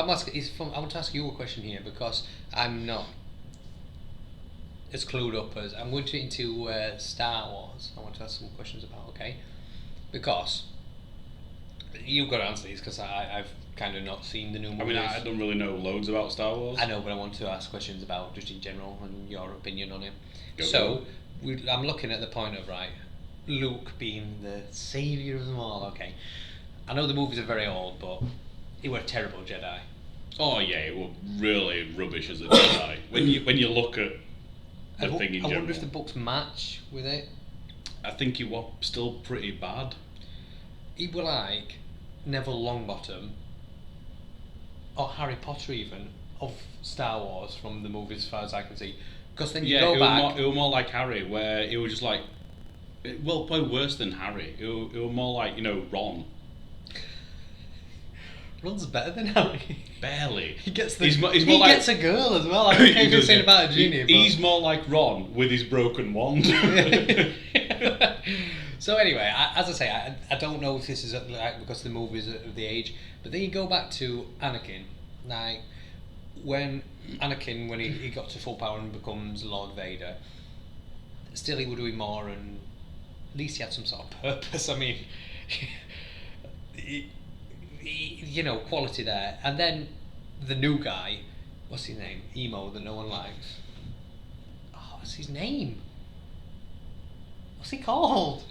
I want to ask you a question here because I'm not as clued up as I'm going to into Star Wars. I want to ask some questions about. Okay, because you've got to answer these because I've kind of not seen the new movies. I mean, I don't really know loads about Star Wars. I know, but I want to ask questions about just in general and your opinion on it. Go. I'm looking at the point of Luke being the saviour of them all. Okay, I know the movies are very old, but he were a terrible Jedi. Oh yeah, it was really rubbish as a Jedi. when you look at the thing in general. I wonder if the books match with it. I think he was still pretty bad. He were like Neville Longbottom, or Harry Potter even, of Star Wars from the movies as far as I can see. Because then you go back... it was more like Harry, where it was just like... Well, probably worse than Harry. It was more like, Ron. Ron's better than Harry. Barely. He gets gets a girl as well. I don't care if you're saying about a genie. He's more like Ron with his broken wand. So anyway, as I say, I don't know if this is because the movies are of the age, but then you go back to Anakin, like when he got to full power and becomes Lord Vader, still he was doing more, and at least he had some sort of purpose. I mean, quality there. And then the new guy, what's his name? Emo, that no one likes. Oh, what's his name? What's he called?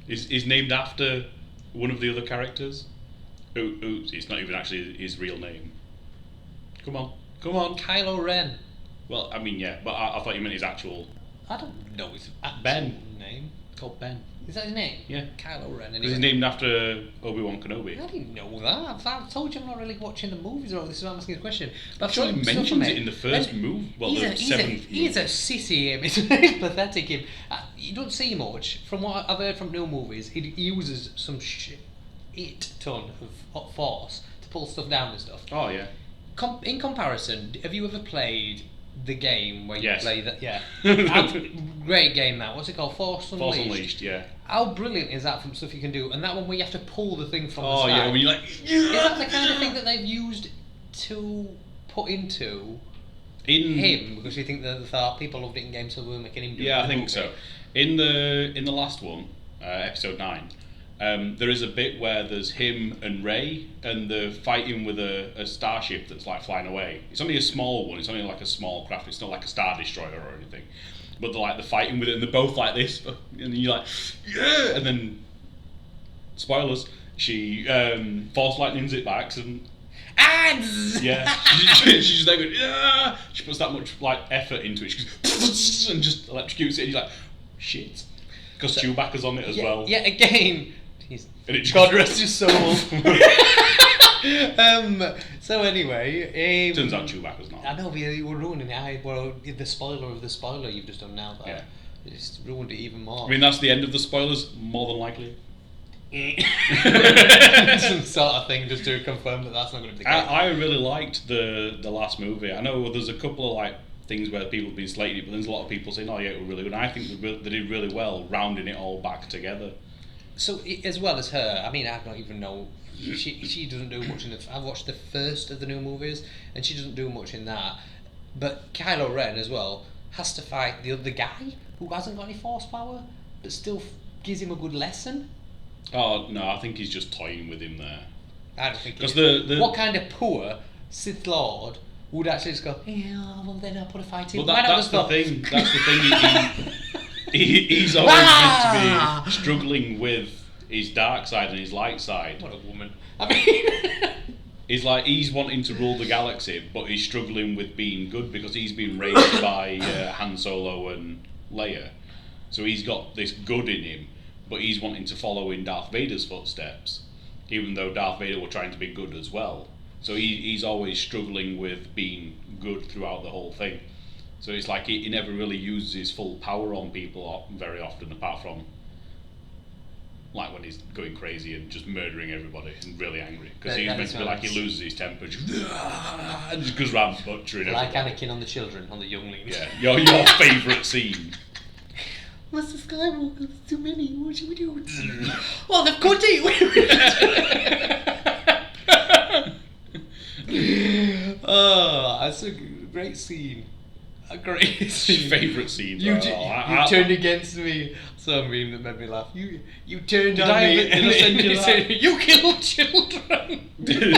He's named after one of the other characters. Oops, it's not even actually his real name. Come on. Kylo Ren. Well, I mean, yeah, but I thought you meant his actual... I don't know his actual name. It's called Ben. Is that his name? Yeah. Kylo Ren. Because he's named after Obi-Wan Kenobi. I didn't know that. I've told you I'm not really watching the movies, or this is why I'm asking the question. But I'm sure he mentions it in the first movie. Well, the seventh movie. He's a sissy, him. It's pathetic, him. You don't see much. From what I've heard from new movies, he uses some ton of force to pull stuff down and stuff. Oh, yeah. In comparison, have you ever played the game where you play that? Yeah. Great game, that. What's it called? Force Unleashed? Force Unleashed, yeah. How brilliant is that from stuff you can do? And that one where you have to pull the thing from the sky. Oh, yeah, when you're like... Is that the kind of thing that they've used to put into him? Because you think that people loved it in games, so we were making him do it. Yeah, I think so. In the last one, episode 9, there is a bit where there's him and Rey, and they're fighting with a starship that's like flying away. It's only a small one. It's only like a small craft. It's not like a Star Destroyer or anything. But they're fighting with it, and they're both like this, and you're like, yeah. And then, spoilers, she force lightnings it back, and yeah, she's just there going, yeah. She puts that much effort into it. She goes and just electrocutes it. And you're like, shit. Because Chewbacca's on it as well. Yeah, again. God rest his soul. So anyway, turns out Chewbacca's not. I know you were ruining it. Well, the spoiler of the spoiler you've just done now. Yeah. It's ruined it even more. I mean, that's the end of the spoilers, more than likely. Some sort of thing just to confirm that that's not going to be the case. I really liked the last movie. I know there's a couple of things where people have been slating it, but there's a lot of people saying, "Oh yeah, it was really good." And I think they did really well, rounding it all back together. So as well as her, I mean, I don't even know. She doesn't do much in I've watched the first of the new movies, and she doesn't do much in that. But Kylo Ren as well has to fight the other guy who hasn't got any force power, but still gives him a good lesson. Oh no, I think he's just toying with him there. I don't think. Because what kind of poor Sith Lord would actually just go, yeah, well then I'll put a fight in. Well, that's the thing. That's the thing. He's always meant to be struggling with his dark side and his light side. What a woman. I mean... He's wanting to rule the galaxy, but he's struggling with being good because he's been raised by Han Solo and Leia. So he's got this good in him, but he's wanting to follow in Darth Vader's footsteps, even though Darth Vader were trying to be good as well. So he's always struggling with being good throughout the whole thing. So it's like he never really uses his full power on people very often, apart from like when he's going crazy and just murdering everybody and really angry. Because he's meant to be he loses his temper and just goes around butchering everybody. Like Anakin on the children, on the younglings. Yeah, your favourite scene. Master Skywalker, there's too many, what should we do? Well, they've cut it! That's a great scene. A great scene. Favourite scene. You turned against me. Some meme that made me laugh. You turned Did on I me. ever- did I send you that? You killed children. Did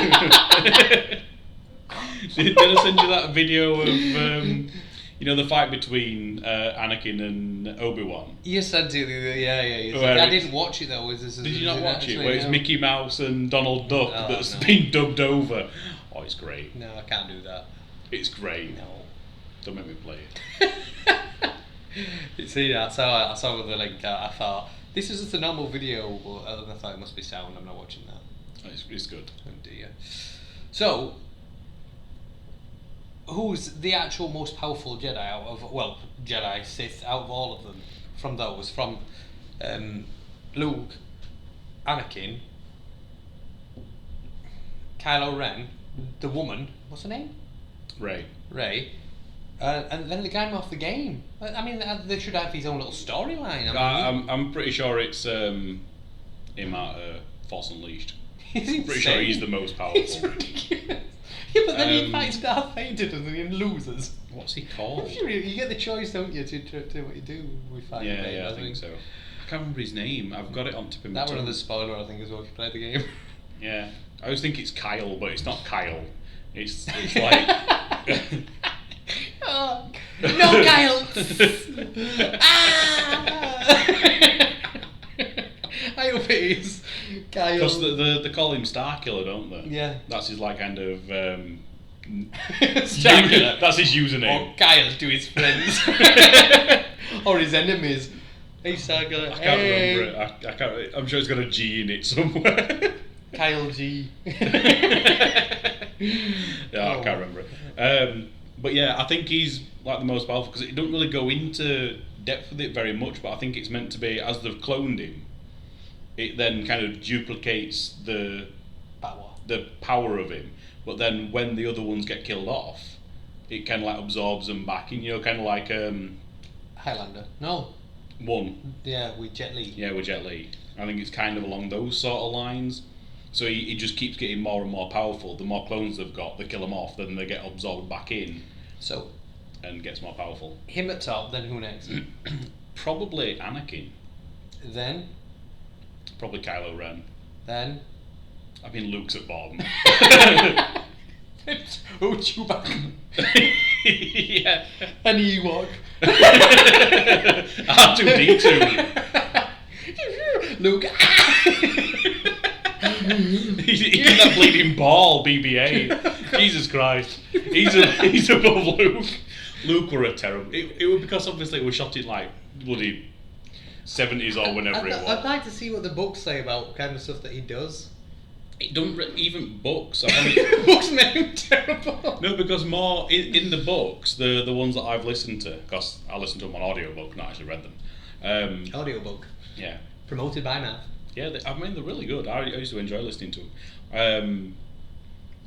I send you that video of the fight between Anakin and Obi-Wan? You sent it. Yeah. Where I it's- didn't watch it though. Did you not watch it? actually, Where it's no. Mickey Mouse and Donald Duck Oh, that's no. been dubbed over. Oh, it's great. No, I can't do that. It's great. No. Don't make me play it. See, I saw the link. I thought this is just a normal video, but I thought it must be sound. I'm not watching that. It's good. Oh dear. So, who's the actual most powerful Jedi Jedi Sith out of all of them? From Luke, Anakin, Kylo Ren, the woman. What's her name? Rey. And then the guy off the game. I mean, they should have his own little storyline. I'm pretty sure it's him at Force Unleashed. He's Pretty sure he's the most powerful. It's ridiculous. Yeah, but then he fights Darth Vader, doesn't he, and loses. What's he called? You get the choice, don't you, to do what you do with fighting Vader. Yeah, I think so. I can't remember his name. I've got it on tip of my That tongue. one of the spoiler, I think, as well, if you play the game. Yeah. I always think it's Kyle, but it's not Kyle. It's like... Oh, no, Kyle! I hope it is Kyle. Because they call him Starkiller, don't they? Yeah. That's his like kind of... Starkiller. That's his username. Or Kyle to his friends. Or his enemies. Hey, Starkiller. I can't remember it. I can't. I'm sure it's got a G in it somewhere. Kyle G. Yeah, I can't remember it. But yeah, I think he's like the most powerful because it doesn't really go into depth with it very much. But I think it's meant to be, as they've cloned him, it then kind of duplicates the power of him. But then when the other ones get killed off, it kind of like absorbs them back in. Kind of like Highlander. No. One. Yeah, with Jet Li. Yeah, with Jet Li. I think it's kind of along those sort of lines. So he just keeps getting more and more powerful. The more clones they've got, they kill him off, then they get absorbed back in. So, and gets more powerful. Him at top, then who next? Probably Anakin. Then? Probably Kylo Ren. Then? I mean, Luke's at bottom. Oh, Chewbacca. Yeah. An Ewok. R2D2. Luke. He's that bleeding ball, BB-8. Jesus Christ. He's above Luke. Luke were a terrible... It was because obviously it was shot in like bloody 70s or whenever it was. I'd like to see what the books say about kind of stuff that he does. It don't even books. I mean, Books made him terrible. No, because more in the books, the ones that I've listened to, because I listened to them on audiobook, not actually read them. Audiobook. Yeah. Promoted by Nav. Yeah, I mean they're really good. I used to enjoy listening to them.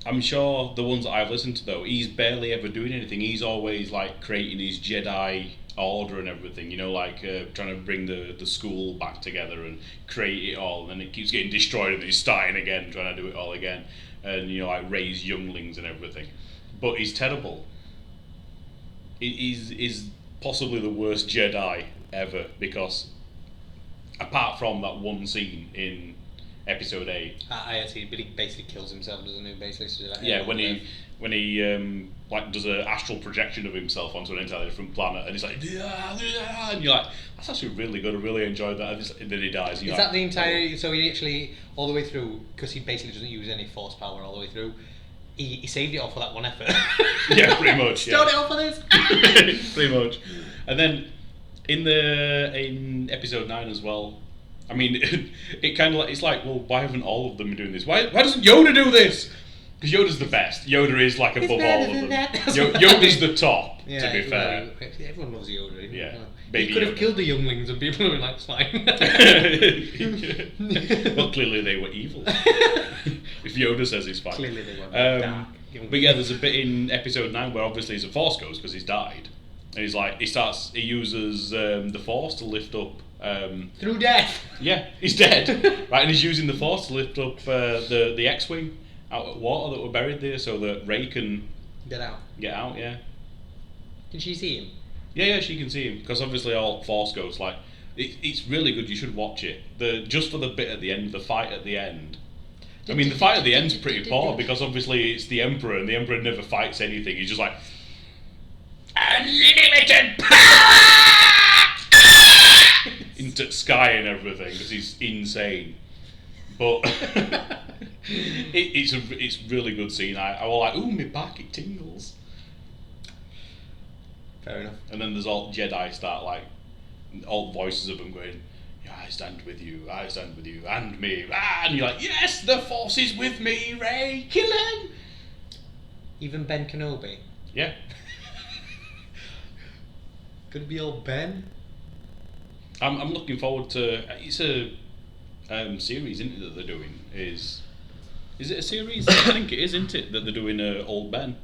I'm sure the ones that I've listened to though, he's barely ever doing anything. He's always like creating his Jedi order and everything, like trying to bring the school back together and create it all, and then it keeps getting destroyed and he's starting again, trying to do it all again, and like raise younglings and everything. But he's terrible. He's possibly the worst Jedi ever, because apart from that one scene in episode 8. I see, but he basically kills himself, doesn't he? Basically, so like, Yeah, when he like does an astral projection of himself onto an entirely different planet, and he's like, and you're like, that's actually really good. I really enjoyed that. And then he dies. Is that the entire? So he actually all the way through, because he basically doesn't use any force power all the way through. He saved it all for that one effort. Yeah, pretty much. Stole it all for this. Pretty much. And then in episode 9 as well. I mean, it kind of like, it's like, well, why haven't all of them been doing this? Why doesn't Yoda do this? Because Yoda's the best. Yoda is like above all of them. Yoda's the top, to be fair. Everyone loves Yoda. Yeah. He could have killed the younglings and people would be like, it's fine. Well, clearly they were evil. If Yoda says it's fine. Clearly they were dark. But yeah, there's a bit in episode 9 where obviously he's a Force ghost because he's died. And he's like, he uses the Force to lift up... through death. Yeah, he's dead. Right, and he's using the Force to lift up the X-Wing out of water that were buried there so that Rey can Get out. Get out, yeah. Can she see him? Yeah, she can see him because obviously all Force Ghosts like it's really good. You should watch it. Just for the bit at the end, the fight at the end. I mean, the fight at the end's pretty poor because obviously it's the Emperor and the Emperor never fights anything. He's just like unlimited power into sky and everything because he's insane. But it's really good scene. I was like, ooh, my back it tingles. Fair enough. And then there's all Jedi start like all voices of them going, yeah, I stand with you, and me. And you're like, yes, the Force is with me, Rey, kill him. Even Ben Kenobi. Yeah. Could it be old Ben? I'm looking forward to. It's a series, isn't it, that they're doing? Is it a series? I think it is, isn't it, that they're doing Old Ben,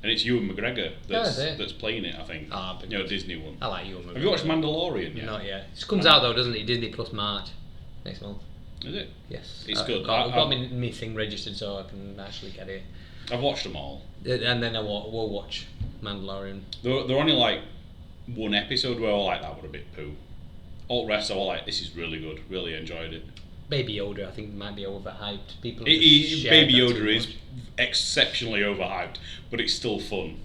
and it's Ewan McGregor that's playing it. I think. But Disney one. I like Ewan McGregor. Have you watched Mandalorian yet? Not yet. It comes out though, doesn't it? Disney Plus March next month. Is it? Yes. It's good. I've got me thing registered so I can actually get it. I've watched them all. And then we'll watch Mandalorian. They're only like one episode where I was like, that would a bit poo. All the rest I was like, this is really good. Really enjoyed it. Baby Yoda, I think, might be overhyped. People. Baby Yoda is exceptionally overhyped, but it's still fun.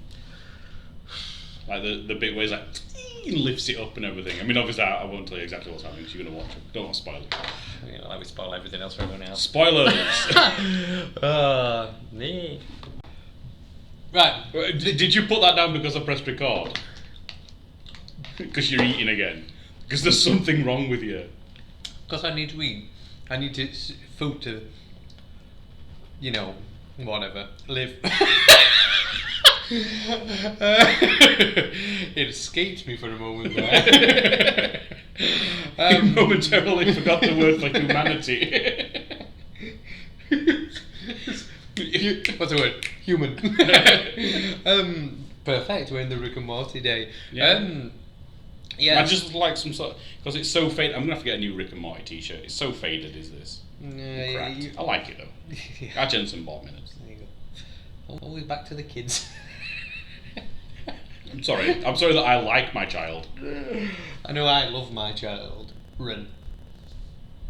Like the bit where he's like he lifts it up and everything. I mean, obviously, I won't tell you exactly what's happening because you're gonna watch it. Don't want to spoil it. Yeah, like we spoil everything else for everyone else. Spoilers. Me. Right. Did you put that down because I pressed record? Because you're eating again. Because there's something wrong with you. Because I need to eat. I need food to, whatever, live. It escaped me for a moment there. You momentarily forgot the word for humanity. What's the word? Human. Perfect. We're in the Rick and Morty day. Yeah. Yeah. I just like some sort because it's so faded. I'm gonna have to get a new Rick and Morty t-shirt. It's so faded, is this? I like it though. Yeah. Jensen bought me this. There you go. Always back to the kids. I'm sorry that I like my child. I know I love my child. Ren.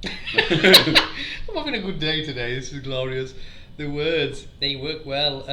I'm having a good day today. This is glorious. The words, they work well.